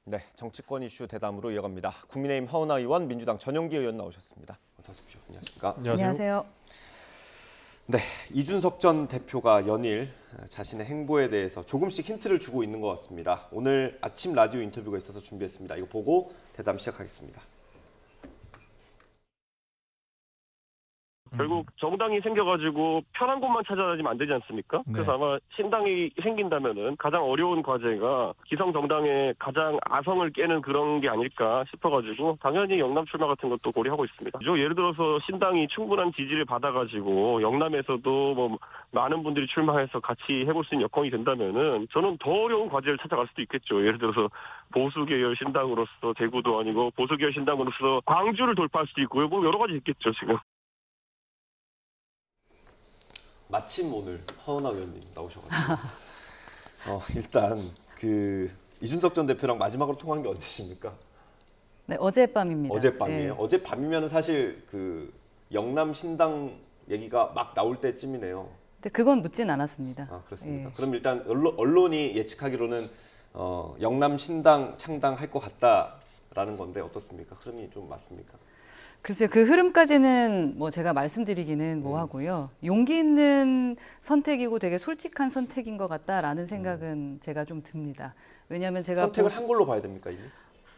네, 정치권 이슈 대담으로 이어갑니다. 국민의힘 하은하 의원, 민주당 전용기 의원 나오셨습니다. 어서 오십시오. 안녕하십니까? 안녕하세요. 네, 이준석 전 대표가 연일 자신의 행보에 대해서 조금씩 힌트를 주고 있는 것 같습니다. 오늘 아침 라디오 인터뷰가 있어서 준비했습니다. 이거 보고 대담 시작하겠습니다. 결국 정당이 생겨가지고 편한 곳만 찾아다니면 안 되지 않습니까? 네. 그래서 아마 신당이 생긴다면은 가장 어려운 과제가 기성 정당의 가장 아성을 깨는 그런 게 아닐까 싶어가지고 당연히 영남 출마 같은 것도 고려하고 있습니다. 예를 들어서 신당이 충분한 지지를 받아가지고 영남에서도 뭐 많은 분들이 출마해서 같이 해볼 수 있는 여건이 된다면은 저는 더 어려운 과제를 찾아갈 수도 있겠죠. 예를 들어서 보수 계열 신당으로서 대구도 아니고 보수 계열 신당으로서 광주를 돌파할 수도 있고요. 뭐 여러 가지 있겠죠 지금. 마침 오늘 하은하 의원님 나오셔가지고 일단 그 이준석 전 대표랑 마지막으로 통화한 게 언제십니까? 네, 어젯밤입니다. 어젯밤이에요. 네. 어젯밤이면 사실 그 영남 신당 얘기가 막 나올 때쯤이네요. 근데 그건 묻진 않았습니다. 아, 그렇습니까? 예. 그럼 일단 언론이 예측하기로는 영남 신당 창당할 것 같다라는 건데 어떻습니까? 흐름이 좀 맞습니까? 글쎄요, 그 흐름까지는 뭐 제가 말씀드리기는 뭐하고요. 용기 있는 선택이고 되게 솔직한 선택인 것 같다라는 생각은 제가 좀 듭니다. 왜냐하면 제가 선택을 한 걸로 봐야 됩니까 이미?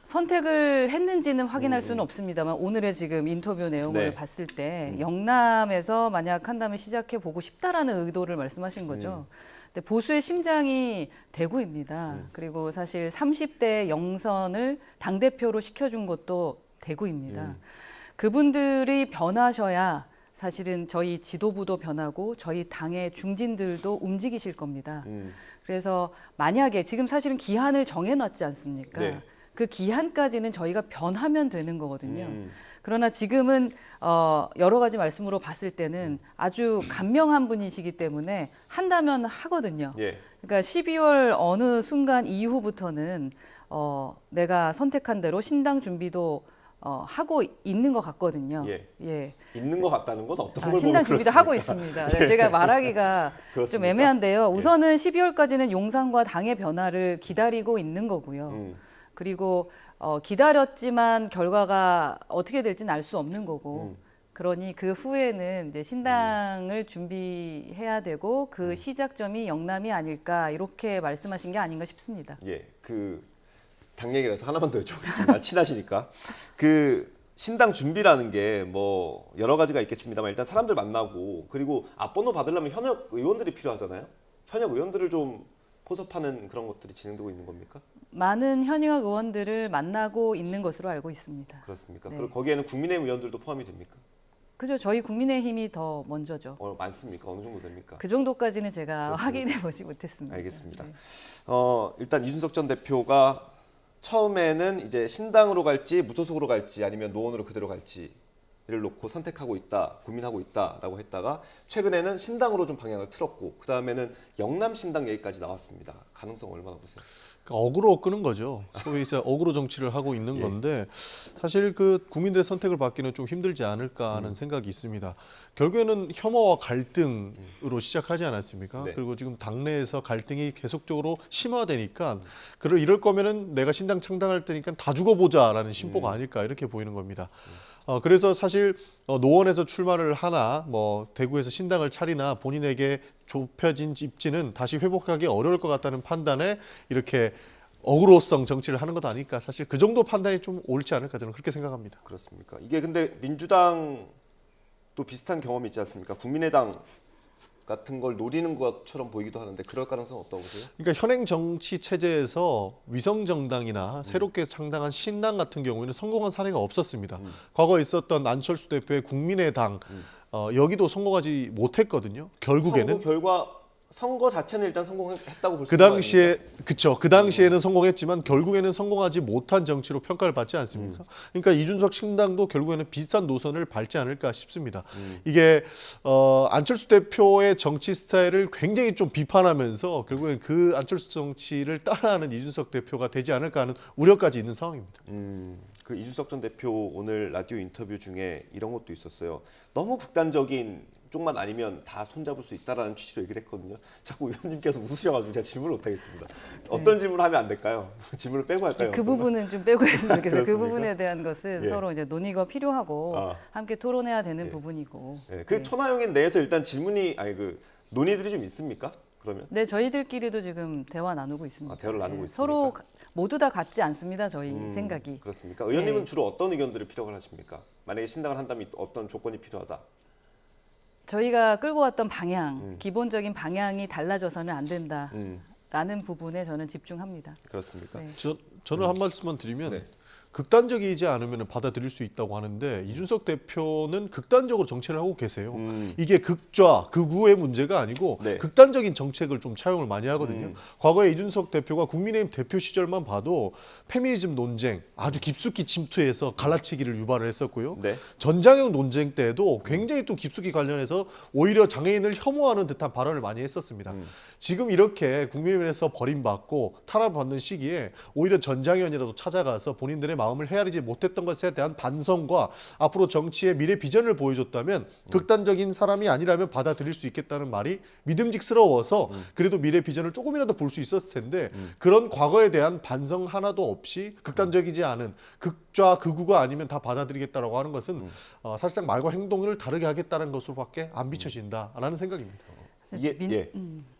선택을 했는지는 확인할 수는 없습니다만 오늘의 지금 인터뷰 내용을 네. 봤을 때 영남에서 만약 한다면 시작해 보고 싶다라는 의도를 말씀하신 거죠. 근데 보수의 심장이 대구입니다. 그리고 사실 30대 영선을 당대표로 시켜준 것도 대구입니다. 그분들이 변하셔야 사실은 저희 지도부도 변하고 저희 당의 중진들도 움직이실 겁니다. 그래서 만약에 지금 사실은 기한을 정해놨지 않습니까? 네. 그 기한까지는 저희가 변하면 되는 거거든요. 그러나 지금은 여러 가지 말씀으로 봤을 때는 아주 간명한 분이시기 때문에 한다면 하거든요. 예. 그러니까 12월 어느 순간 이후부터는 내가 선택한 대로 신당 준비도 하고 있는 것 같거든요. 예. 예. 있는 것 같다는 건 어떤 걸 보면 신당 준비도 그렇습니까? 하고 있습니다. 네, 제가 말하기가 좀 그렇습니까? 애매한데요. 우선은 12월까지는 용산과 당의 변화를 기다리고 있는 거고요. 그리고 기다렸지만 결과가 어떻게 될지는 알 수 없는 거고. 그러니 그 후에는 이제 신당을 준비해야 되고 그 시작점이 영남이 아닐까 이렇게 말씀하신 게 아닌가 싶습니다. 예, 당 얘기라서 하나만 더 여쭤보겠습니다. 친하시니까. 그 신당 준비라는 게 뭐 여러 가지가 있겠습니다만 일단 사람들 만나고 그리고 앞번호 받으려면 현역 의원들이 필요하잖아요. 현역 의원들을 좀 포섭하는 그런 것들이 진행되고 있는 겁니까? 많은 현역 의원들을 만나고 있는 것으로 알고 있습니다. 그렇습니까? 네. 그리고 거기에는 국민의힘 의원들도 포함이 됩니까? 그죠? 저희 국민의힘이 더 먼저죠. 많습니까? 어느 정도 됩니까? 그 정도까지는 제가 그렇습니까? 확인해 보지 못했습니다. 알겠습니다. 네. 일단 이준석 전 대표가 처음에는 이제 신당으로 갈지 무소속으로 갈지 아니면 노원으로 그대로 갈지를 놓고 선택하고 있다, 고민하고 있다라고 했다가 최근에는 신당으로 좀 방향을 틀었고 그 다음에는 영남 신당 얘기까지 나왔습니다. 가능성 얼마나 보세요? 그러니까 어그로 끄는 거죠. 소위 이제 어그로 정치를 하고 있는 예. 건데 사실 그 국민들의 선택을 받기는 좀 힘들지 않을까 하는 생각이 있습니다. 결국에는 혐오와 갈등으로 시작하지 않았습니까? 네. 그리고 지금 당내에서 갈등이 계속적으로 심화되니까 이럴 거면은 내가 신당 창당할 테니까 다 죽어보자라는 심보가 아닐까 이렇게 보이는 겁니다. 그래서 사실 노원에서 출마를 하나 뭐 대구에서 신당을 차리나 본인에게 좁혀진 입지는 다시 회복하기 어려울 것 같다는 판단에 이렇게 어그로성 정치를 하는 것 아닐까. 사실 그 정도 판단이 좀 옳지 않을까 저는 그렇게 생각합니다. 그렇습니까? 이게 근데 민주당도 비슷한 경험이 있지 않습니까? 국민의당 같은 걸 노리는 것처럼 보이기도 하는데 그럴 가능성은 없다고 보세요? 그러니까 현행 정치 체제에서 위성 정당이나 새롭게 창당한 신당 같은 경우에는 성공한 사례가 없었습니다. 과거에 있었던 안철수 대표의 국민의당 여기도 성공하지 못했거든요. 결국에는 선거 자체는 일단 성공했다고 볼 수 그 있는 거 당시에 아닙니까? 그쵸. 그 당시에는 성공했지만 결국에는 성공하지 못한 정치로 평가를 받지 않습니까? 그러니까 이준석 신당도 결국에는 비슷한 노선을 밟지 않을까 싶습니다. 이게 안철수 대표의 정치 스타일을 굉장히 좀 비판하면서 결국엔 그 안철수 정치를 따라하는 이준석 대표가 되지 않을까 하는 우려까지 있는 상황입니다. 그 이준석 전 대표 오늘 라디오 인터뷰 중에 이런 것도 있었어요. 너무 극단적인 쪽만 아니면 다 손잡을 수 있다라는 취지로 얘기를 했거든요. 자꾸 의원님께서 웃으셔가지고 제가 질문을 못하겠습니다. 어떤 질문을 하면 안 될까요? 질문을 빼고 할까요? 그 부분은 좀 빼고 했으면 좋겠어요. 그 그렇습니까? 부분에 대한 것은 예. 서로 이제 논의가 필요하고 함께 토론해야 되는 예. 부분이고. 네, 그 천하용인 내에서 일단 질문이 그 논의들이 좀 있습니까? 그러면 네, 저희들끼리도 지금 대화 나누고 있습니다. 대화를 나누고 있습니까? 서로 모두 다 같지 않습니다. 저희 생각이. 그렇습니까? 의원님은 네. 주로 어떤 의견들을 필요로 하십니까? 만약에 신당을 한다면 어떤 조건이 필요하다? 저희가 끌고 왔던 방향, 기본적인 방향이 달라져서는 안 된다라는 부분에 저는 집중합니다. 그렇습니까? 네. 저는 한 말씀만 드리면 네. 극단적이지 않으면 받아들일 수 있다고 하는데 이준석 대표는 극단적으로 정책을 하고 계세요. 이게 극좌, 극우의 문제가 아니고 네. 극단적인 정책을 좀 차용을 많이 하거든요. 과거에 이준석 대표가 국민의힘 대표 시절만 봐도 페미니즘 논쟁 아주 깊숙이 침투해서 갈라치기를 유발을 했었고요. 네. 전장형 논쟁 때도 굉장히 또 깊숙이 관련해서 오히려 장애인을 혐오하는 듯한 발언을 많이 했었습니다. 지금 이렇게 국민의힘에서 버림받고 탄압받는 시기에 오히려 전장현이라도 찾아가서 본인들의 마음을 헤아리지 못했던 것에 대한 반성과 앞으로 정치의 미래 비전을 보여줬다면 극단적인 사람이 아니라면 받아들일 수 있겠다는 말이 믿음직스러워서 그래도 미래 비전을 조금이라도 볼 수 있었을 텐데 그런 과거에 대한 반성 하나도 없이 극단적이지 않은 극좌 극우가 아니면 다 받아들이겠다라고 하는 것은 사실상 말과 행동을 다르게 하겠다는 것으로밖에 안 비춰진다라는 생각입니다. 이게 네,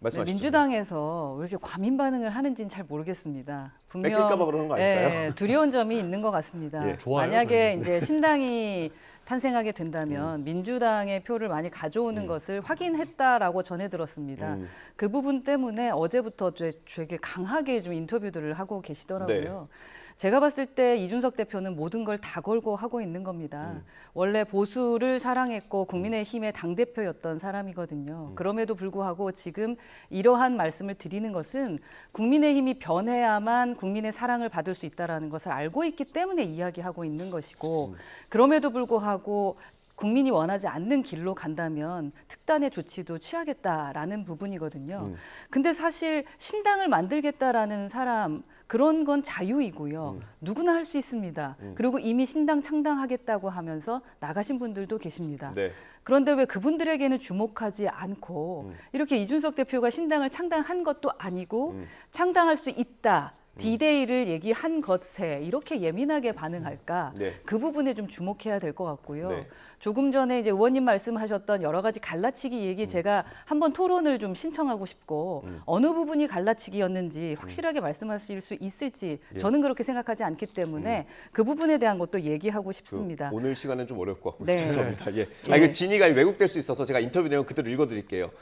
말씀하시죠. 민주당에서 왜 이렇게 과민 반응을 하는지는 잘 모르겠습니다. 뺏길까 봐 그러는 거 아닐까요? 예, 두려운 점이 있는 것 같습니다. 예. 좋아요, 만약에 이제 신당이 탄생하게 된다면 민주당의 표를 많이 가져오는 것을 확인했다라고 전해 들었습니다. 그 부분 때문에 어제부터 되게 강하게 좀 인터뷰들을 하고 계시더라고요. 제가 봤을 때 이준석 대표는 모든 걸 다 걸고 하고 있는 겁니다. 원래 보수를 사랑했고 국민의힘의 당대표였던 사람이거든요. 그럼에도 불구하고 지금 이러한 말씀을 드리는 것은 국민의힘이 변해야만 국민의 사랑을 받을 수 있다는 것을 알고 있기 때문에 이야기하고 있는 것이고 그럼에도 불구하고 국민이 원하지 않는 길로 간다면 특단의 조치도 취하겠다라는 부분이거든요. 근데 사실 신당을 만들겠다라는 사람 그런 건 자유이고요. 누구나 할 수 있습니다. 그리고 이미 신당 창당하겠다고 하면서 나가신 분들도 계십니다. 네. 그런데 왜 그분들에게는 주목하지 않고 이렇게 이준석 대표가 신당을 창당한 것도 아니고 창당할 수 있다. D-Day를 얘기한 것에 이렇게 예민하게 반응할까? 네. 그 부분에 좀 주목해야 될 것 같고요. 네. 조금 전에 이제 의원님 말씀하셨던 여러 가지 갈라치기 얘기 제가 한번 토론을 좀 신청하고 싶고 어느 부분이 갈라치기였는지 확실하게 말씀하실 수 있을지 저는 그렇게 생각하지 않기 때문에 그 부분에 대한 것도 얘기하고 싶습니다. 오늘 시간은 좀 어려울 것 같고요. 네. 죄송합니다. 예. 예. 이거 진위가 왜곡될 수 있어서 제가 인터뷰 내용 그대로 읽어드릴게요.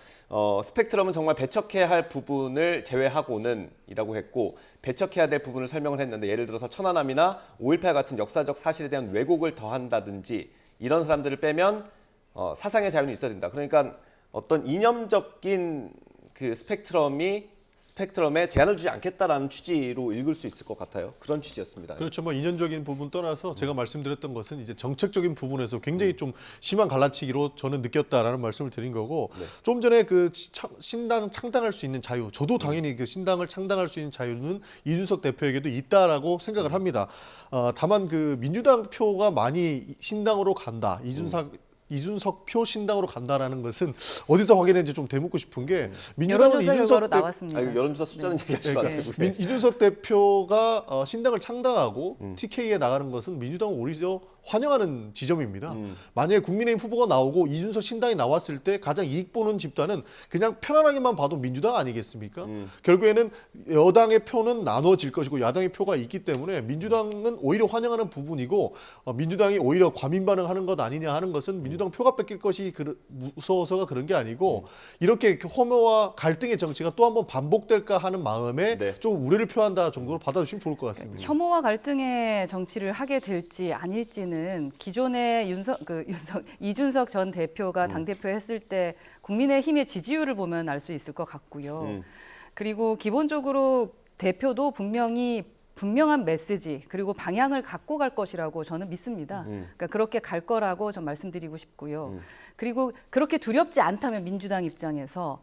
스펙트럼은 정말 배척해야 할 부분을 제외하고는 이라고 했고 배척해야 될 부분을 설명을 했는데 예를 들어서 천안함이나 5.18 같은 역사적 사실에 대한 왜곡을 더한다든지 이런 사람들을 빼면 사상의 자유는 있어야 된다. 그러니까 어떤 이념적인 그 스펙트럼에 제한을 주지 않겠다라는 취지로 읽을 수 있을 것 같아요. 그런 취지였습니다. 그렇죠. 뭐 인연적인 부분 떠나서 제가 말씀드렸던 것은 이제 정책적인 부분에서 굉장히 좀 심한 갈라치기로 저는 느꼈다라는 말씀을 드린 거고 좀 전에 그 신당 창당할 수 있는 자유, 저도 당연히 그 신당을 창당할 수 있는 자유는 이준석 대표에게도 있다라고 생각을 합니다. 다만 그 민주당 표가 많이 신당으로 간다. 이준석 표 신당으로 간다라는 것은 어디서 확인했는지 좀 되묻고 싶은 게 민주당은 여론조사 결과로 이준석 대 나왔습니다. 여론조사 숫자는 얘기하시면 안 되고요. 이준석 대표가 신당을 창당하고 TK에 나가는 것은 민주당은 오히려 환영하는 지점입니다. 만약에 국민의힘 후보가 나오고 이준석 신당이 나왔을 때 가장 이익 보는 집단은 그냥 편안하게만 봐도 민주당 아니겠습니까? 결국에는 여당의 표는 나눠질 것이고 야당의 표가 있기 때문에 민주당은 오히려 환영하는 부분이고 민주당이 오히려 과민 반응하는 것 아니냐 하는 것은 민주당 표가 뺏길 것이 무서워서가 그런 게 아니고 이렇게 혐오와 갈등의 정치가 또 한번 반복될까 하는 마음에 네. 좀 우려를 표한다 정도로 받아주시면 좋을 것 같습니다. 혐오와 갈등의 정치를 하게 될지 아닐지는 기존의 이준석 전 대표가 당대표 했을 때 국민의힘의 지지율을 보면 알 수 있을 것 같고요. 그리고 기본적으로 대표도 분명한 메시지 그리고 방향을 갖고 갈 것이라고 저는 믿습니다. 그러니까 그렇게 갈 거라고 좀 말씀드리고 싶고요. 그리고 그렇게 두렵지 않다면 민주당 입장에서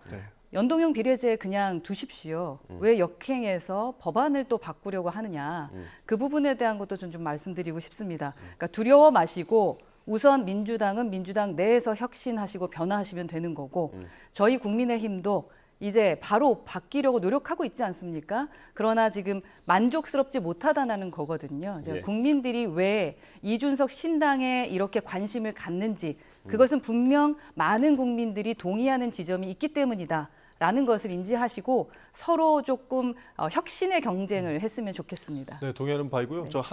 연동형 비례제 그냥 두십시오. 왜 역행해서 법안을 또 바꾸려고 하느냐. 그 부분에 대한 것도 좀 말씀드리고 싶습니다. 그러니까 두려워 마시고 우선 민주당은 민주당 내에서 혁신하시고 변화하시면 되는 거고 저희 국민의힘도 이제 바로 바뀌려고 노력하고 있지 않습니까? 그러나 지금 만족스럽지 못하다는 거거든요. 이제 예. 국민들이 왜 이준석 신당에 이렇게 관심을 갖는지 그것은 분명 많은 국민들이 동의하는 지점이 있기 때문이다. 라는 것을 인지하시고 서로 조금 혁신의 경쟁을 했으면 좋겠습니다. 네, 동의하는 바이고요. 네. 저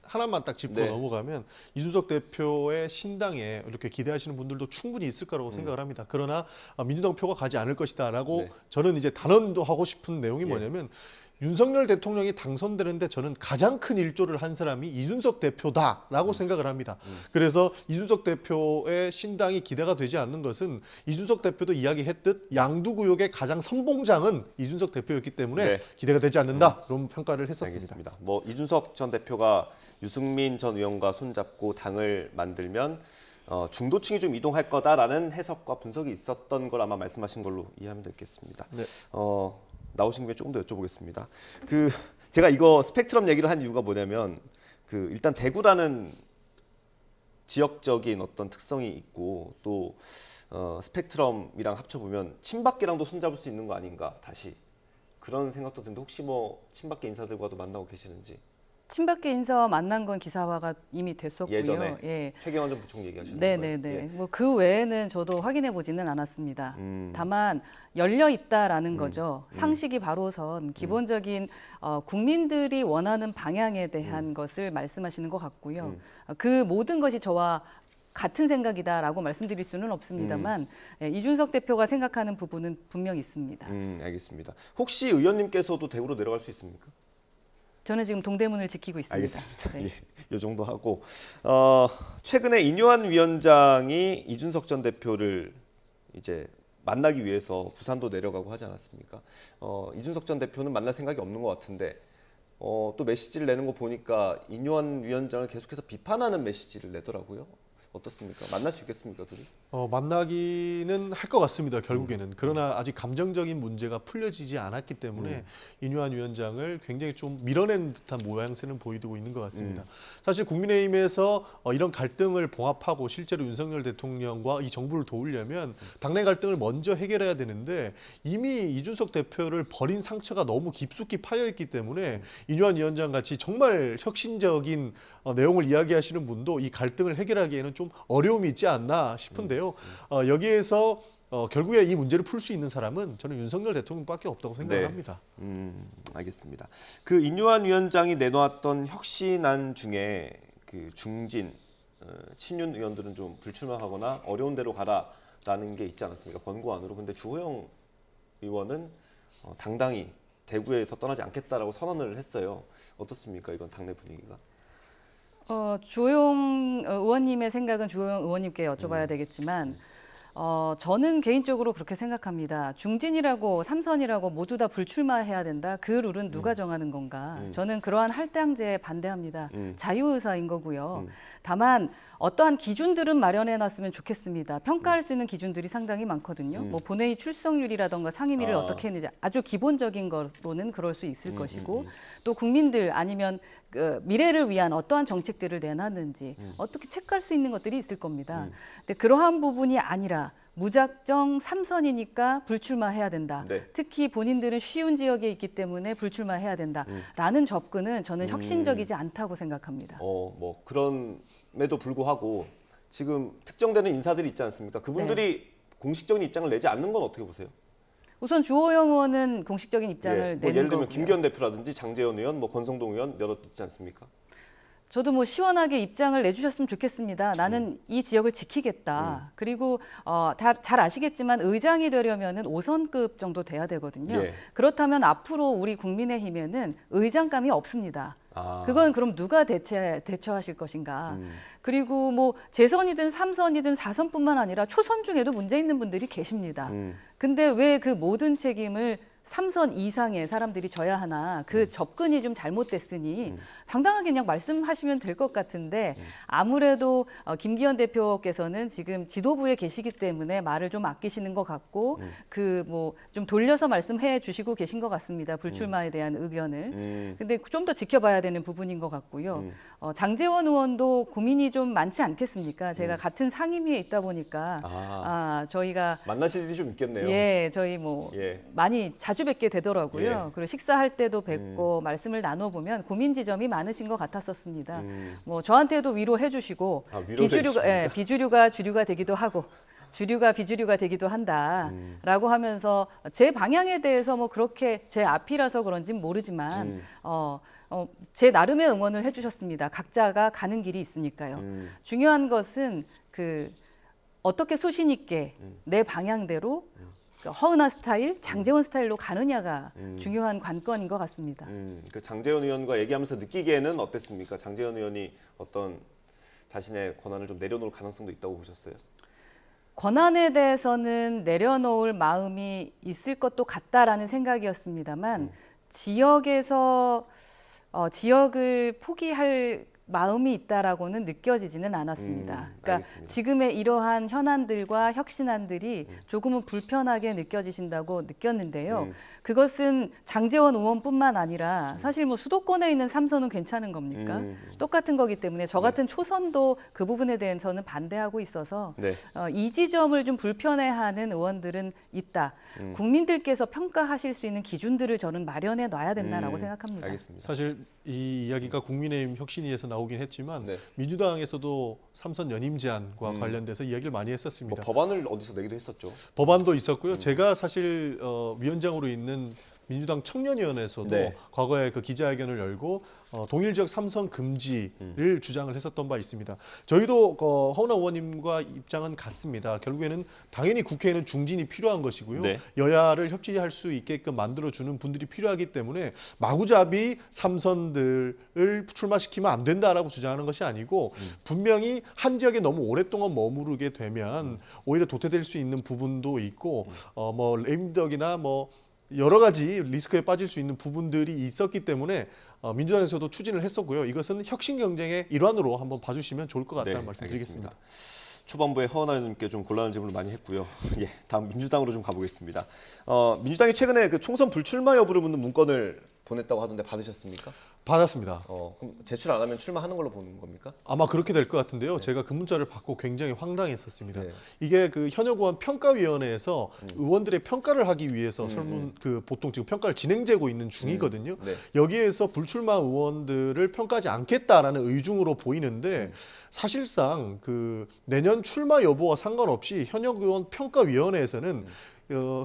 하나만 딱 짚고 네. 넘어가면 이준석 대표의 신당에 이렇게 기대하시는 분들도 충분히 있을 거라고 생각을 합니다. 그러나 민주당 표가 가지 않을 것이다라고 네. 저는 이제 단언도 하고 싶은 내용이 예. 뭐냐면 윤석열 대통령이 당선되는데 저는 가장 큰 일조를 한 사람이 이준석 대표다라고 생각을 합니다. 그래서 이준석 대표의 신당이 기대가 되지 않는 것은 이준석 대표도 이야기했듯 양두구역의 가장 선봉장은 이준석 대표였기 때문에 네. 기대가 되지 않는다. 그런 평가를 했었습니다. 알겠습니다. 뭐 이준석 전 대표가 유승민 전 의원과 손잡고 당을 만들면 중도층이 좀 이동할 거다라는 해석과 분석이 있었던 걸 아마 말씀하신 걸로 이해하면 되겠습니다. 네. 나오신 김에 조금 더 여쭤보겠습니다. 제가 이거 스펙트럼 얘기를 한 이유가 뭐냐면 일단 대구라는 지역적인 어떤 특성이 있고 또 스펙트럼이랑 합쳐보면 친박계랑도 손잡을 수 있는 거 아닌가 다시 그런 생각도 드는데 혹시 뭐 친박계 인사들과도 만나고 계시는지. 친박계 인사와 만난 건 기사화가 이미 됐었고요. 예전에 예. 최경환 전 부총리 얘기하시는 네네네. 거예요? 예. 뭐 그 외에는 저도 확인해 보지는 않았습니다. 다만 열려 있다라는 거죠. 상식이 바로선 기본적인 국민들이 원하는 방향에 대한 것을 말씀하시는 것 같고요. 그 모든 것이 저와 같은 생각이다라고 말씀드릴 수는 없습니다만 예, 이준석 대표가 생각하는 부분은 분명히 있습니다. 알겠습니다. 혹시 의원님께서도 대구로 내려갈 수 있습니까? 저는 지금 동대문을 지키고 있습니다. 알겠습니다. 네. 예, 이 정도 하고 최근에 인요한 위원장이 이준석 전 대표를 이제 만나기 위해서 부산도 내려가고 하지 않았습니까? 이준석 전 대표는 만날 생각이 없는 것 같은데 또 메시지를 내는 거 보니까 인요한 위원장을 계속해서 비판하는 메시지를 내더라고요. 어떻습니까? 만날 수 있겠습니까, 둘이? 만나기는 할 것 같습니다. 결국에는. 그러나 아직 감정적인 문제가 풀려지지 않았기 때문에 인요한 위원장을 굉장히 좀 밀어낸 듯한 모양새는 보이고 있는 것 같습니다. 사실 국민의힘에서 이런 갈등을 봉합하고 실제로 윤석열 대통령과 이 정부를 도우려면 당내 갈등을 먼저 해결해야 되는데 이미 이준석 대표를 버린 상처가 너무 깊숙이 파여 있기 때문에 인요한 위원장 같이 정말 혁신적인 내용을 이야기하시는 분도 이 갈등을 해결하기에는 좀 어려움이 있지 않나 싶은데요. 여기에서 결국에 이 문제를 풀 수 있는 사람은 저는 윤석열 대통령밖에 없다고 생각을 네. 합니다. 알겠습니다. 인요한 위원장이 내놓았던 혁신안 중에 중진 친윤 의원들은 좀 불출마하거나 어려운 데로 가라라는 게 있지 않았습니까? 권고안으로. 근데 주호영 의원은 당당히 대구에서 떠나지 않겠다라고 선언을 했어요. 어떻습니까? 이건 당내 분위기가? 주호영 의원님의 생각은 주호영 의원님께 여쭤봐야 되겠지만 저는 개인적으로 그렇게 생각합니다. 중진이라고 삼선이라고 모두 다 불출마해야 된다. 그 룰은 누가 정하는 건가? 저는 그러한 할당제에 반대합니다. 자유의사인 거고요. 다만 어떠한 기준들은 마련해 놨으면 좋겠습니다. 평가할 수 있는 기준들이 상당히 많거든요. 뭐 본회의 출석률이라던가 상임위를 어떻게 했는지 아주 기본적인 거로는 그럴 수 있을 것이고 또 국민들 아니면 미래를 위한 어떠한 정책들을 내놨는지 어떻게 체크할 수 있는 것들이 있을 겁니다. 근데 그러한 부분이 아니라 무작정 삼선이니까 불출마해야 된다. 네. 특히 본인들은 쉬운 지역에 있기 때문에 불출마해야 된다라는 접근은 저는 혁신적이지 않다고 생각합니다. 뭐 그럼에도 불구하고 지금 특정되는 인사들이 있지 않습니까? 그분들이 공식적인 입장을 내지 않는 건 어떻게 보세요? 우선 주호영 의원은 공식적인 입장을 뭐 내는 예를 들면 거고요. 김기현 대표라든지 장재원 의원, 뭐 권성동 의원 여러 있지 않습니까? 저도 뭐 시원하게 입장을 내주셨으면 좋겠습니다. 나는 이 지역을 지키겠다. 그리고 잘 아시겠지만 의장이 되려면은 5선급 정도 돼야 되거든요. 예. 그렇다면 앞으로 우리 국민의힘에는 의장감이 없습니다. 아. 그건 그럼 누가 대처하실 것인가? 그리고 뭐 재선이든 3선이든 4선뿐만 아니라 초선 중에도 문제 있는 분들이 계십니다. 근데 왜 그 모든 책임을 3선 이상의 사람들이 져야 하나 그 접근이 좀 잘못됐으니 당당하게 그냥 말씀하시면 될 것 같은데 아무래도 김기현 대표께서는 지금 지도부에 계시기 때문에 말을 좀 아끼시는 것 같고 그 뭐 좀 돌려서 말씀해 주시고 계신 것 같습니다. 불출마에 대한 의견을. 근데 좀 더 지켜봐야 되는 부분인 것 같고요. 장제원 의원도 고민이 좀 많지 않겠습니까? 제가 같은 상임위에 있다 보니까 저희가 만나실 일이 좀 있겠네요. 예, 저희 뭐 예. 많이 자주 뵙게 되더라고요. 예. 그리고 식사할 때도 뵙고 말씀을 나눠보면 고민 지점이 많으신 것 같았었습니다. 뭐 저한테도 위로해 주시고 위로도 비주류가 주류가 되기도 하고 주류가 비주류가 되기도 한다라고 하면서 제 방향에 대해서 뭐 그렇게 제 앞이라서 그런지 모르지만 제 나름의 응원을 해주셨습니다. 각자가 가는 길이 있으니까요. 중요한 것은 그 어떻게 소신 있게 내 방향대로 허은하 스타일, 장제원 스타일로 가느냐가 중요한 관건인 것 같습니다. 그 장제원 의원과 얘기하면서 느끼기에는 어땠습니까? 장제원 의원이 어떤 자신의 권한을 좀 내려놓을 가능성도 있다고 보셨어요? 권한에 대해서는 내려놓을 마음이 있을 것도 같다라는 생각이었습니다만 지역에서 지역을 포기할 마음이 있다라고는 느껴지지는 않았습니다. 그러니까 알겠습니다. 지금의 이러한 현안들과 혁신안들이 조금은 불편하게 느껴지신다고 느꼈는데요. 그것은 장제원 의원뿐만 아니라 사실 뭐 수도권에 있는 3선은 괜찮은 겁니까? 똑같은 거기 때문에 저 같은 초선도 그 부분에 대해서는 반대하고 있어서 네. 이 지점을 좀 불편해하는 의원들은 있다. 국민들께서 평가하실 수 있는 기준들을 저는 마련해 놔야 된다라고 생각합니다. 알겠습니다. 사실 이 이야기가 국민의힘 혁신위에서 나오긴 했지만 네. 민주당에서도 3선 연임 제한과 관련돼서 이야기를 많이 뭐 했었습니다. 법안을 어디서 내기도 했었죠. 법안도 있었고요. 제가 사실 위원장으로 있는 민주당 청년위원회에서도 네. 과거에 그 기자회견을 열고 동일 지역 3선 금지를 주장을 했었던 바 있습니다. 저희도 허은하 의원님과 입장은 같습니다. 결국에는 당연히 국회에는 중진이 필요한 것이고요. 네. 여야를 협치할 수 있게끔 만들어주는 분들이 필요하기 때문에 마구잡이 3선들을 출마시키면 안 된다라고 주장하는 것이 아니고 분명히 한 지역에 너무 오랫동안 머무르게 되면 오히려 도태될 수 있는 부분도 있고 뭐 레임덕이나 뭐 여러 가지 리스크에 빠질 수 있는 부분들이 있었기 때문에 민주당에서도 추진을 했었고요. 이것은 혁신 경쟁의 일환으로 한번 봐주시면 좋을 것 같다는 말씀 드리겠습니다. 초반부에 허은하 의원님께 좀 곤란한 질문을 많이 했고요. 예, 다음 민주당으로 좀 가보겠습니다. 민주당이 최근에 그 총선 불출마 여부를 묻는 문건을 보냈다고 하던데 받으셨습니까? 받았습니다. 그럼 제출 안 하면 출마하는 걸로 보는 겁니까? 아마 그렇게 될 것 같은데요. 제가 그 문자를 받고 굉장히 황당했었습니다. 네. 이게 그 현역 의원 평가위원회에서 의원들의 평가를 하기 위해서 설문 그 보통 지금 평가를 진행되고 있는 중이거든요. 네. 여기에서 불출마 의원들을 평가하지 않겠다라는 의중으로 보이는데 사실상 그 내년 출마 여부와 상관없이 현역 의원 평가위원회에서는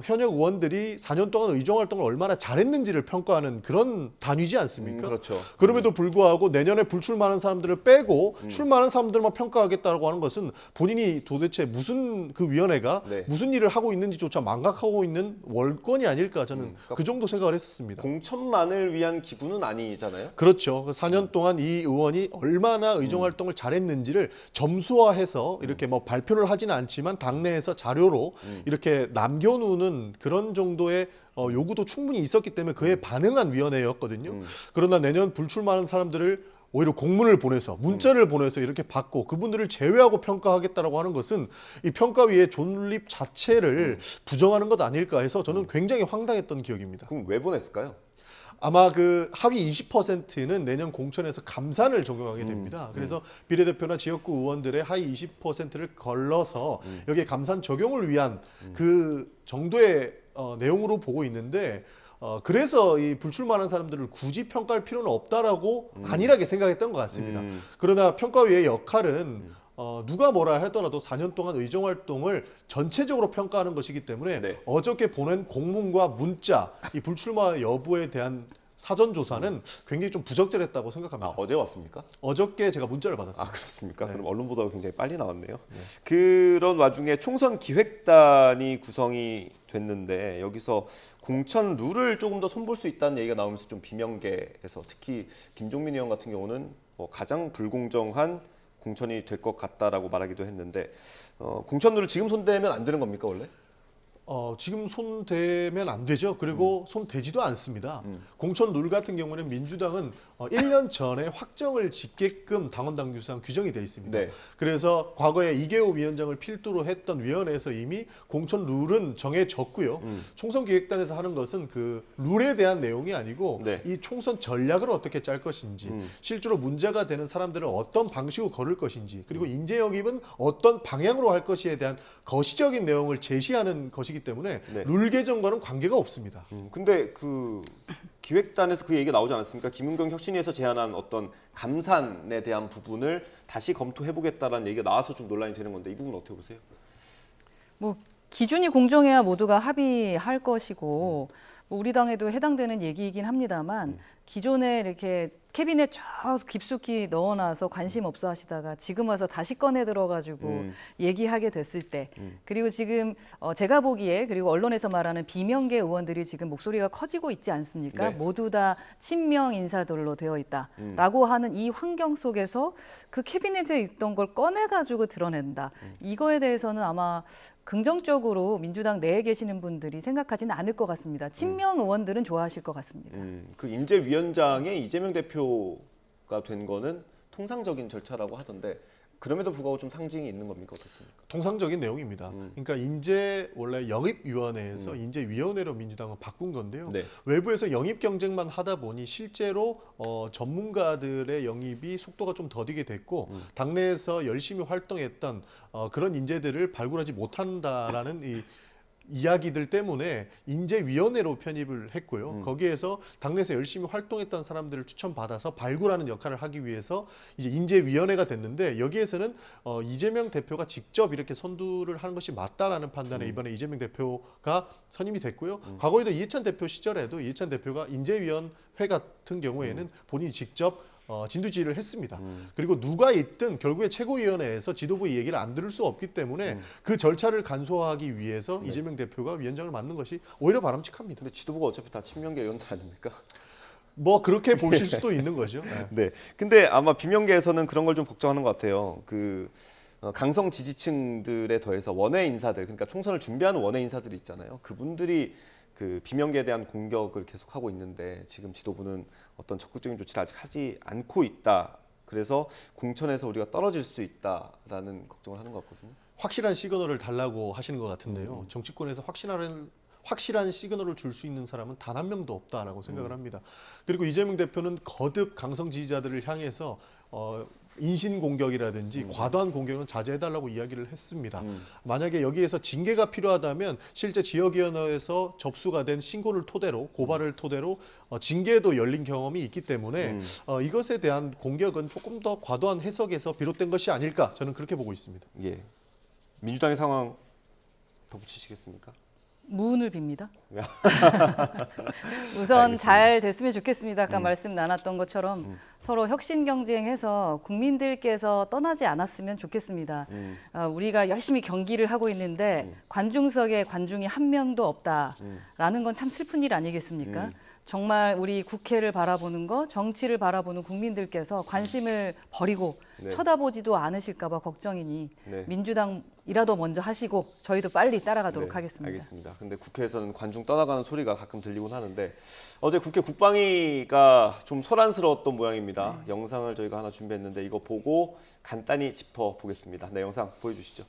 현역 의원들이 4년 동안 의정 활동을 얼마나 잘했는지를 평가하는 그런 단위지 않습니까? 그렇죠. 그럼에도 불구하고 내년에 불출마하는 사람들을 빼고 출마하는 사람들만 평가하겠다고 하는 것은 본인이 도대체 무슨 그 위원회가 네. 무슨 일을 하고 있는지조차 망각하고 있는 월권이 아닐까 저는 그러니까 그 정도 생각을 했었습니다. 공천만을 위한 기구는 아니잖아요. 그렇죠. 4년 동안 이 의원이 얼마나 의정 활동을 잘했는지를 점수화해서 이렇게 뭐 발표를 하지는 않지만 당내에서 자료로 이렇게 남겨놓는 그런 정도의 요구도 충분히 있었기 때문에 그에 반응한 위원회였거든요. 그러나 내년 불출마하는 사람들을 오히려 공문을 보내서 문자를 보내서 이렇게 받고 그분들을 제외하고 평가하겠다라고 하는 것은 이 평가위의 존립 자체를 부정하는 것 아닐까 해서 저는 굉장히 황당했던 기억입니다. 그럼 왜 보냈을까요? 아마 그 하위 20%는 내년 공천에서 감산을 적용하게 됩니다. 그래서 비례대표나 지역구 의원들의 하위 20%를 걸러서 여기에 감산 적용을 위한 그 정도의 내용으로 보고 있는데 그래서 이 불출마하는 사람들을 굳이 평가할 필요는 없다라고 안일하게 생각했던 것 같습니다. 그러나 평가위의 역할은 누가 뭐라 하더라도 4년 동안 의정 활동을 전체적으로 평가하는 것이기 때문에 네. 어저께 보낸 공문과 문자, 이 불출마 여부에 대한 사전 조사는 굉장히 좀 부적절했다고 생각합니다. 어제 왔습니까? 어저께 제가 문자를 받았습니다. 그렇습니까? 네. 그럼 언론 보도가 굉장히 빨리 나왔네요. 그런 와중에 총선 기획단이 구성이 됐는데 여기서 공천 룰을 조금 더 손볼 수 있다는 얘기가 나오면서 좀 비명계에서 특히 김종민 의원 같은 경우는 가장 불공정한 공천이 될 것 같다라고 말하기도 했는데 공천 룰을 지금 손대면 안 되는 겁니까 원래? 지금 손 대면 안 되죠. 그리고 손 대지도 않습니다. 공천 룰 같은 경우는 민주당은 1년 전에 확정을 짓게끔 당원 당규상 규정이 되어 있습니다. 네. 그래서 과거에 이계호 위원장을 필두로 했던 위원회에서 이미 공천 룰은 정해졌고요. 총선기획단에서 하는 것은 그 룰에 대한 내용이 아니고 네. 이 총선 전략을 어떻게 짤 것인지, 실제로 문제가 되는 사람들을 어떤 방식으로 걸을 것인지, 그리고 인재 영입은 어떤 방향으로 할 것에 대한 거시적인 내용을 제시하는 것이기 때문에 네. 룰 개정과는 관계가 없습니다. 근데 그 기획단에서 그 얘기가 나오지 않았습니까? 김은경 혁신위에서 제안한 어떤 감산에 대한 부분을 다시 검토해보겠다라는 얘기가 나와서 좀 논란이 되는 건데 이 부분 어떻게 보세요? 뭐 기준이 공정해야 모두가 합의할 것이고 뭐 우리 당에도 해당되는 얘기이긴 합니다만 기존에 이렇게 캐비넷 저 깊숙이 넣어놔서 관심 없어 하시다가 지금 와서 다시 꺼내 들어가지고 얘기하게 됐을 때 그리고 지금 제가 보기에 그리고 언론에서 말하는 비명계 의원들이 지금 목소리가 커지고 있지 않습니까? 네. 모두 다 친명 인사들로 되어 있다라고 하는 이 환경 속에서 그 캐비넷에 있던 걸 꺼내가지고 드러낸다. 이거에 대해서는 아마 긍정적으로 민주당 내에 계시는 분들이 생각하지는 않을 것 같습니다. 친명 의원들은 좋아하실 것 같습니다. 그 인재위원장에 이재명 대표가 된 거는 통상적인 절차라고 하던데 그럼에도 불구하고 좀 상징이 있는 겁니까? 어떻습니까? 통상적인 내용입니다. 그러니까 인재 원래 영입위원회에서 인재위원회로 민주당은 바꾼 건데요. 네. 외부에서 영입 경쟁만 하다 보니 실제로 전문가들의 영입이 속도가 좀 더디게 됐고 당내에서 열심히 활동했던 그런 인재들을 발굴하지 못한다라는 이 이야기들 때문에 인재위원회로 편입을 했고요. 거기에서 당내에서 열심히 활동했던 사람들을 추천받아서 발굴하는 역할을 하기 위해서 이제 인재위원회가 됐는데 여기에서는 이재명 대표가 직접 이렇게 선두를 하는 것이 맞다라는 판단에 이번에 이재명 대표가 선임이 됐고요. 과거에도 이해찬 대표 시절에도 이해찬 대표가 인재위원회 같은 경우에는 본인이 직접 진두지휘를 했습니다. 그리고 누가 있든 결국에 최고위원회에서 지도부의 얘기를 안 들을 수 없기 때문에 그 절차를 간소화하기 위해서 이재명 대표가 위원장을 맡는 것이 오히려 바람직합니다. 근데 지도부가 어차피 다 친명계 의원들 아닙니까? 뭐 그렇게 보실 수도 있는 거죠. 네. 네. 근데 아마 비명계에서는 그런 걸 좀 걱정하는 것 같아요. 그 강성 지지층들에 더해서 원외 인사들, 그러니까 총선을 준비하는 원외 인사들이 있잖아요. 그분들이 그 비명계에 대한 공격을 계속하고 있는데 지금 지도부는 어떤 적극적인 조치를 아직 하지 않고 있다. 그래서 공천에서 우리가 떨어질 수 있다라는 걱정을 하는 것 같거든요. 확실한 시그널을 달라고 하시는 것 같은데요. 정치권에서 확실한 시그널을 줄 수 있는 사람은 단 한 명도 없다라고 생각을 합니다. 그리고 이재명 대표는 거듭 강성 지지자들을 향해서 인신 공격이라든지 과도한 공격은 자제해달라고 이야기를 했습니다. 만약에 여기에서 징계가 필요하다면 실제 지역위원회에서 접수가 된 신고를 토대로 고발을 토대로 징계도 열린 경험이 있기 때문에 이것에 대한 공격은 조금 더 과도한 해석에서 비롯된 것이 아닐까 저는 그렇게 보고 있습니다. 예. 민주당의 상황 덧붙이시겠습니까? 무운을 빕니다. 우선 알겠습니다. 잘 됐으면 좋겠습니다. 아까 말씀 나눴던 것처럼 서로 혁신 경쟁해서 국민들께서 떠나지 않았으면 좋겠습니다. 우리가 열심히 경기를 하고 있는데 관중석에 관중이 한 명도 없다라는 건 참 슬픈 일 아니겠습니까? 정말 우리 국회를 바라보는 것, 정치를 바라보는 국민들께서 관심을 버리고 네. 쳐다보지도 않으실까 봐 걱정이니 네. 민주당이라도 먼저 하시고 저희도 빨리 따라가도록 네, 하겠습니다. 알겠습니다. 근데 국회에서는 관중 떠나가는 소리가 가끔 들리곤 하는데 어제 국회 국방위가 좀 소란스러웠던 모양입니다. 영상을 저희가 하나 준비했는데 이거 보고 간단히 짚어보겠습니다. 네, 영상 보여주시죠.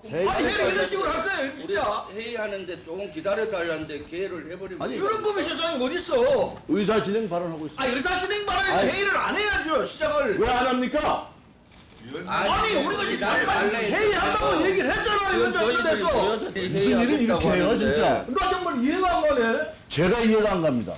회의를 이런 식으로 할 거예요, 진짜. 회의하는데 조금 기다려달라는데 기회를 해버리면 아니, 이런 법의 세상에 어딨어? 의사 진행 발언하고 있어요. 의사 진행 발언에 회의를 안 해야죠, 시작을. 왜 안 합니까? 아니, 우리가 지금 회의한다고 얘기를 했잖아요, 위원장님께서. 무슨 일을 이렇게 해요, 진짜? 나 정말 이해가 안 가네. 제가 이해가 안 갑니다.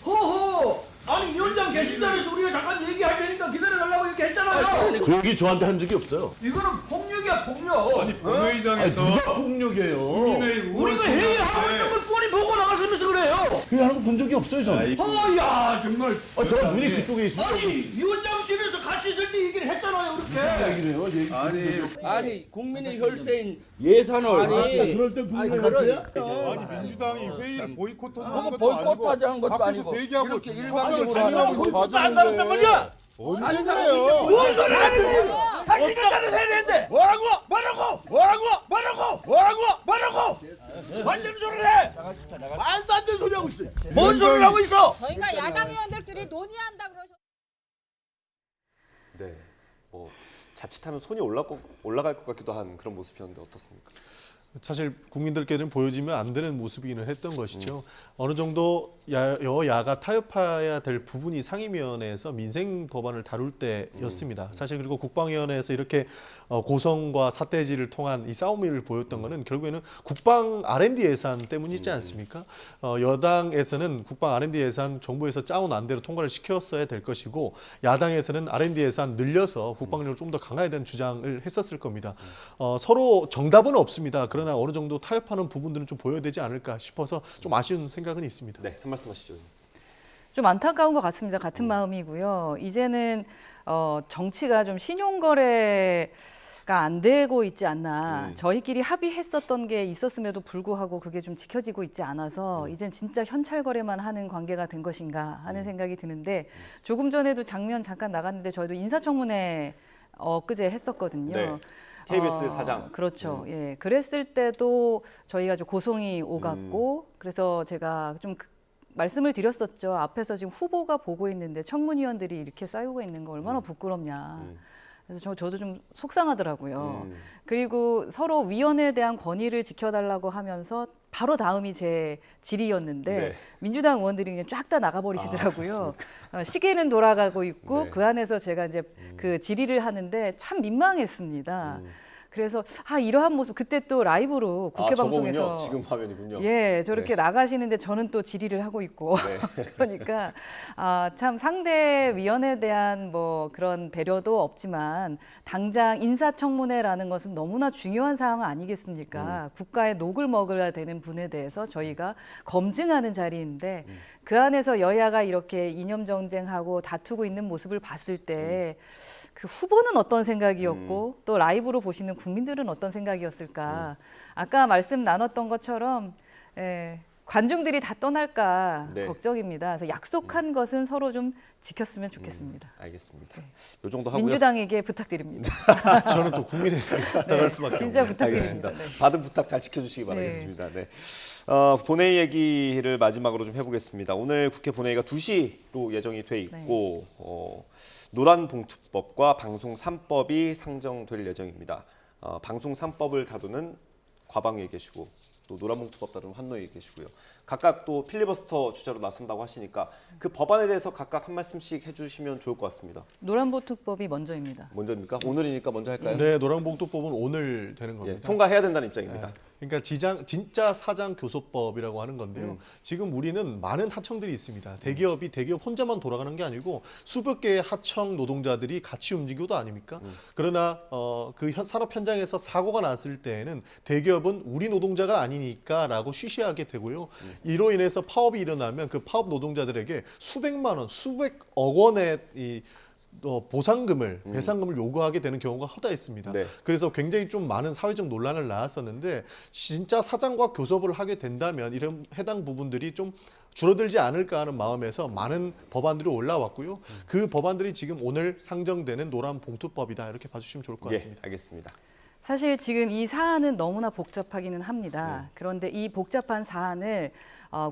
허허. 아니, 위원장 계신 자리에서 우리가 잠깐 얘기할 테니까 기다려달라고 이렇게 했잖아요. 그 얘기 저한테 한 적이 없어요. 이거는 폭력이야, 폭력. 아니 본회의장에서 누가 폭력이에요? 우리가 회의하고 있는 걸 뻔히 보고 나갔으면서 그래요. 회의하는 거 본 적이 없어요, 저는. 야 정말. 제가 눈이 그쪽에 있습니다. 아니, 위원장실에서 같이 있을 때 얘기를 했잖아요, 이렇게. 얘기를 해요, 아니 국민의 혈세인 예산을 그럴 때 분명히 아니 민주당이 회의를 보이콧한 것도 보이콧하지 않은 것도 밖에서 아니고 대기하고 이렇게 협상을 일방적으로 진행하고 있는 보이콧 안 나갔단 말이야. 언제 그래요? 무슨 소리 하는 거야? 당신 결단을 해야 되는데 뭐라고? 완전 소리를 해. 말도 안 되는 소리 하고 있어. 뭔 소리를 하고 있어? 저희가 야당 의원들끼리 논의한다 그러셨. 네. 뭐 자칫하면 손이 올라갈 것 같기도 한 그런 모습이었는데 어떻습니까? 사실 국민들께는 보여지면 안 되는 모습이기는 했던 것이죠. 어느 정도 여야가 타협해야 될 부분이 상임위원회에서 민생 법안을 다룰 때였습니다. 사실 그리고 국방위원회에서 이렇게 고성과 사태지를 통한 이 싸움을 보였던 거는 결국에는 국방 R&D 예산 때문이지 않습니까? 여당에서는 국방 R&D 예산 정부에서 짜온 안대로 통과를 시켰어야 될 것이고 야당에서는 R&D 예산 늘려서 국방력을 좀 더 강화해야 되는 주장을 했었을 겁니다. 서로 정답은 없습니다. 그러나 어느 정도 타협하는 부분들은 좀 보여야 되지 않을까 싶어서 좀 아쉬운 생각은 있습니다. 네, 한 말씀 하시죠. 좀 안타까운 것 같습니다. 같은 마음이고요. 이제는 정치가 좀 신용거래가 안 되고 있지 않나. 저희끼리 합의했었던 게 있었음에도 불구하고 그게 좀 지켜지고 있지 않아서 이젠 진짜 현찰거래만 하는 관계가 된 것인가 하는 생각이 드는데 조금 전에도 장면 잠깐 나갔는데 저희도 인사청문회 엊그제 했었거든요. 네. KBS 사장. 그렇죠. 예. 그랬을 때도 저희가 좀 고성이 오갔고 그래서 제가 좀 말씀을 드렸었죠. 앞에서 지금 후보가 보고 있는데 청문위원들이 이렇게 쌓이고 있는 거 얼마나 부끄럽냐. 그래서 저도 좀 속상하더라고요. 그리고 서로 위원회에 대한 권위를 지켜달라고 하면서 바로 다음이 제 질의였는데 네. 민주당 의원들이 그냥 쫙 다 나가버리시더라고요. 시계는 돌아가고 있고 네. 그 안에서 제가 이제 그 질의를 하는데 참 민망했습니다. 그래서 이러한 모습 그때 또 라이브로 국회 방송에서 저거군요. 지금 화면이군요. 예, 저렇게 네. 나가시는데 저는 또 질의를 하고 있고 네. 그러니까 참 상대 위원에 대한 뭐 그런 배려도 없지만 당장 인사청문회라는 것은 너무나 중요한 사항 아니겠습니까? 국가의 녹을 먹어야 되는 분에 대해서 저희가 검증하는 자리인데 그 안에서 여야가 이렇게 이념 정쟁하고 다투고 있는 모습을 봤을 때 그 후보는 어떤 생각이었고 또 라이브로 보시는 국민들은 어떤 생각이었을까? 아까 말씀 나눴던 것처럼 관중들이 다 떠날까 네. 걱정입니다. 그래서 약속한 것은 서로 좀 지켰으면 좋겠습니다. 알겠습니다. 이 정도 하고요. 민주당에게 부탁드립니다. 저는 또 국민에게 부탁할 수밖에 진짜 없네요. 부탁드립니다. 알겠습니다. 네. 받은 부탁 잘 지켜주시기 바라겠습니다. 네. 본회의 얘기를 마지막으로 좀 해보겠습니다. 오늘 국회 본회의가 2시로 예정이 돼 있고 노란 봉투법과 방송 3법이 상정될 예정입니다. 방송 3법을 다루는 과방위에 계시고 또 노란봉투법 다루는 환노위에 계시고요. 각각 또 필리버스터 주자로 나선다고 하시니까 그 법안에 대해서 각각 한 말씀씩 해주시면 좋을 것 같습니다. 노란봉투법이 먼저입니다. 먼저입니까? 오늘이니까 먼저 할까요? 네, 노란봉투법은 오늘 되는 겁니다. 예, 통과해야 된다는 입장입니다. 그러니까 진짜 사장 교섭법이라고 하는 건데요. 지금 우리는 많은 하청들이 있습니다. 대기업이 대기업 혼자만 돌아가는 게 아니고 수백 개의 하청 노동자들이 같이 움직이고도 아닙니까? 그러나 그 산업 현장에서 사고가 났을 때에는 대기업은 우리 노동자가 아니니까라고 쉬쉬하게 되고요. 이로 인해서 파업이 일어나면 그 파업 노동자들에게 수백만 원, 수백억 원의 이 보상금을 배상금을 요구하게 되는 경우가 허다했습니다. 네. 그래서 굉장히 좀 많은 사회적 논란을 낳았었는데 진짜 사장과 교섭을 하게 된다면 이런 해당 부분들이 좀 줄어들지 않을까 하는 마음에서 많은 법안들이 올라왔고요. 그 법안들이 지금 오늘 상정되는 노란 봉투법이다 이렇게 봐주시면 좋을 것 같습니다. 예, 알겠습니다. 사실 지금 이 사안은 너무나 복잡하기는 합니다. 그런데 이 복잡한 사안을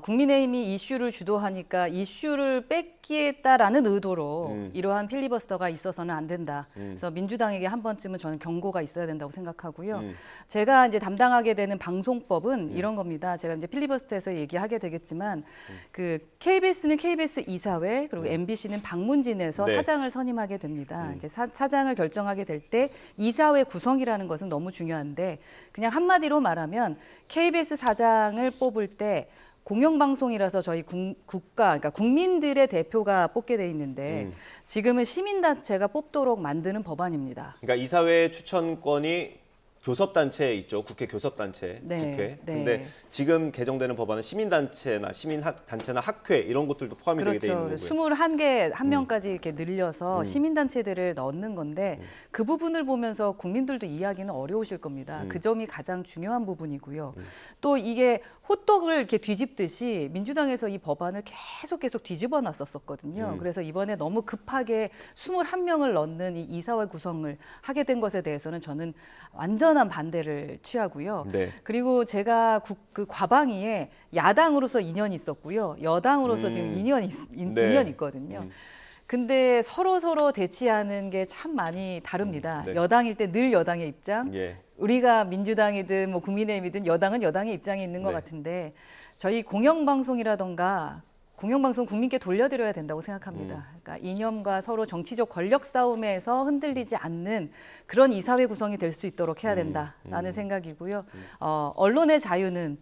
국민의힘이 이슈를 주도하니까 이슈를 뺏기겠다라는 의도로 이러한 필리버스터가 있어서는 안 된다. 그래서 민주당에게 한 번쯤은 저는 경고가 있어야 된다고 생각하고요. 제가 이제 담당하게 되는 방송법은 이런 겁니다. 제가 이제 필리버스터에서 얘기하게 되겠지만 그 KBS는 KBS 이사회 그리고 MBC는 방문진에서 네. 사장을 선임하게 됩니다. 이제 사장을 결정하게 될 때 이사회 구성이라는 것은 너무 중요한데 그냥 한마디로 말하면 KBS 사장을 뽑을 때 공영방송이라서 저희 그러니까 국민들의 대표가 뽑게 돼 있는데 지금은 시민단체가 뽑도록 만드는 법안입니다. 그러니까 이사회 추천권이 교섭단체 있죠. 국회 교섭단체. 네, 국회. 네. 근데 지금 개정되는 법안은 시민단체나 시민단체나 학회 이런 것들도 포함이 되게 돼 있는 그렇죠. 거고요. 21개 한 명까지 이렇게 늘려서 시민단체들을 넣는 건데 그 부분을 보면서 국민들도 이해하기는 어려우실 겁니다. 그 점이 가장 중요한 부분이고요. 또 이게 호떡을 이렇게 뒤집듯이 민주당에서 이 법안을 계속 뒤집어 놨었거든요. 그래서 이번에 너무 급하게 21명을 넣는 이 이사회 구성을 하게 된 것에 대해서는 저는 완전한 반대를 취하고요. 네. 그리고 제가 그 과방위에 야당으로서 2년 있었고요. 여당으로서 지금 2년 있거든요. 근데 서로 대치하는 게 참 많이 다릅니다. 네. 여당일 때 늘 여당의 입장, 예. 우리가 민주당이든 뭐 국민의힘이든 여당은 여당의 입장에 있는 것 네. 같은데 저희 공영방송이라던가 공영방송 국민께 돌려드려야 된다고 생각합니다. 그러니까 이념과 서로 정치적 권력 싸움에서 흔들리지 않는 그런 이사회 구성이 될 수 있도록 해야 된다라는 생각이고요. 언론의 자유는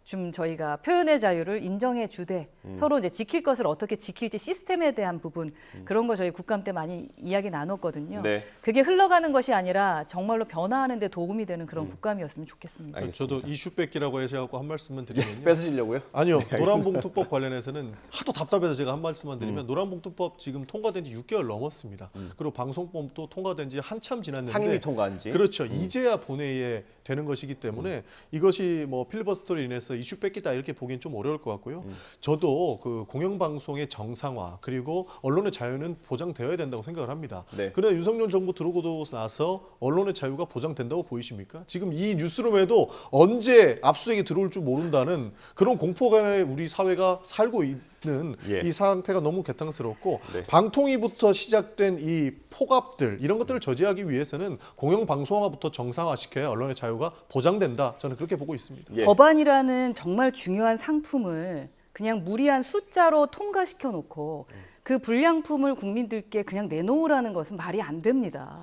좀 저희가 표현의 자유를 인정해 주되 서로 이제 지킬 것을 어떻게 지킬지 시스템에 대한 부분 그런 거 저희 국감 때 많이 이야기 나눴거든요. 네. 그게 흘러가는 것이 아니라 정말로 변화하는 데 도움이 되는 그런 국감이었으면 좋겠습니다. 알겠습니다. 저도 이슈 뺏기라고 해서 한 말씀만 드리면요. 뺏으시려고요? 아니요. 노란봉투법 관련해서는 하도 답답해서 제가 한 말씀만 드리면 노란봉투법 지금 통과된 지 6개월 넘었습니다. 그리고 방송법도 통과된 지 한참 지났는데 상임위 통과한 지. 그렇죠. 이제야 본회의에 되는 것이기 때문에 이것이 뭐 필리버스터로 인해서 이슈 뺏기다 이렇게 보기엔 좀 어려울 것 같고요. 저도 그 공영방송의 정상화 그리고 언론의 자유는 보장되어야 된다고 생각을 합니다. 네. 그러나 윤석열 정부 들어오고 나서 언론의 자유가 보장된다고 보이십니까? 지금 이 뉴스룸에도 언제 압수수색이 들어올 줄 모른다는 그런 공포감에 우리 사회가 살고 있는 예. 이 상태가 너무 개탄스럽고 네. 방통위부터 시작된 이 폭압들 이런 것들을 저지하기 위해서는 공영방송화부터 정상화시켜야 언론의 자유가 보장된다. 저는 그렇게 보고 있습니다. 예. 법안이라는 정말 중요한 상품을 그냥 무리한 숫자로 통과시켜 놓고 그 불량품을 국민들께 그냥 내놓으라는 것은 말이 안 됩니다.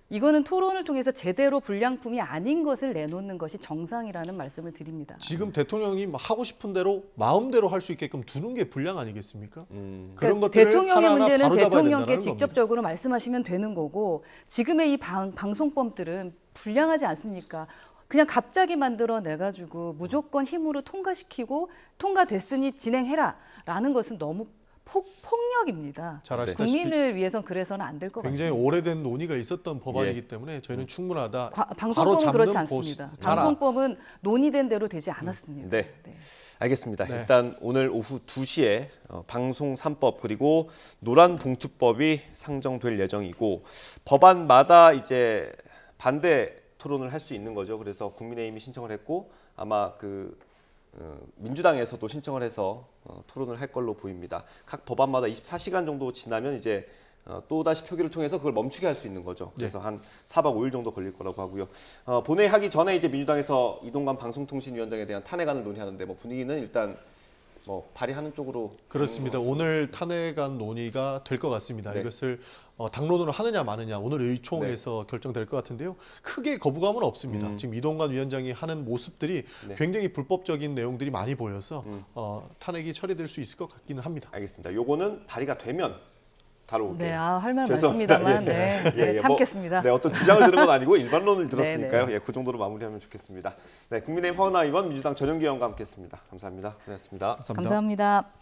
이거는 토론을 통해서 제대로 불량품이 아닌 것을 내놓는 것이 정상이라는 말씀을 드립니다. 지금 대통령이 하고 싶은 대로 마음대로 할 수 있게끔 두는 게 불량 아니겠습니까? 그런 그러니까 것들을 대통령의 하나하나 문제는 바로잡아야 대통령께 된다는 직접적으로 말씀하시면 되는 거고 지금의 이 방송법들은 불량하지 않습니까? 그냥 갑자기 만들어내가지고 무조건 힘으로 통과시키고 통과됐으니 진행해라라는 것은 너무 폭력입니다. 잘 아시다시피 국민을 위해서는 그래서는 안 될 것 같습니다. 굉장히 오래된 논의가 있었던 법안이기 때문에 저희는 충분하다. 방송법은 바로 그렇지 잡는 않습니다. 잘 방송법은 논의된 대로 되지 않았습니다. 네. 알겠습니다. 네. 일단 오늘 오후 2시에 방송 3법 그리고 노란봉투법이 상정될 예정이고 법안마다 이제 반대 토론을 할 수 있는 거죠. 그래서 국민의힘이 신청을 했고 아마 민주당에서도 신청을 해서 토론을 할 걸로 보입니다. 각 법안마다 24시간 정도 지나면 이제 또다시 표기를 통해서 그걸 멈추게 할 수 있는 거죠. 그래서 한 4박 5일 정도 걸릴 거라고 하고요. 본회의 하기 전에 이제 민주당에서 이동관 방송통신위원장에 대한 탄핵안을 논의하는데 뭐 분위기는 일단 뭐 발의하는 쪽으로 그렇습니다. 오늘 탄핵안 논의가 될 것 같습니다. 네. 이것을 당론으로 하느냐 마느냐 오늘 의총에서 결정될 것 같은데요. 크게 거부감은 없습니다. 지금 이동관 위원장이 하는 모습들이 굉장히 불법적인 내용들이 많이 보여서 탄핵이 처리될 수 있을 것 같기는 합니다. 알겠습니다. 요거는 발의가 되면 다뤄올게요. 네, 할 말 죄송합니다. 많습니다만 예. 참겠습니다. 뭐, 어떤 주장을 들은 건 아니고 일반론을 들었으니까요. 네. 그 정도로 마무리하면 좋겠습니다. 네, 국민의힘 허은하 의원, 민주당 전용기 의원과 함께했습니다. 감사합니다. 고생하셨습니다. 감사합니다.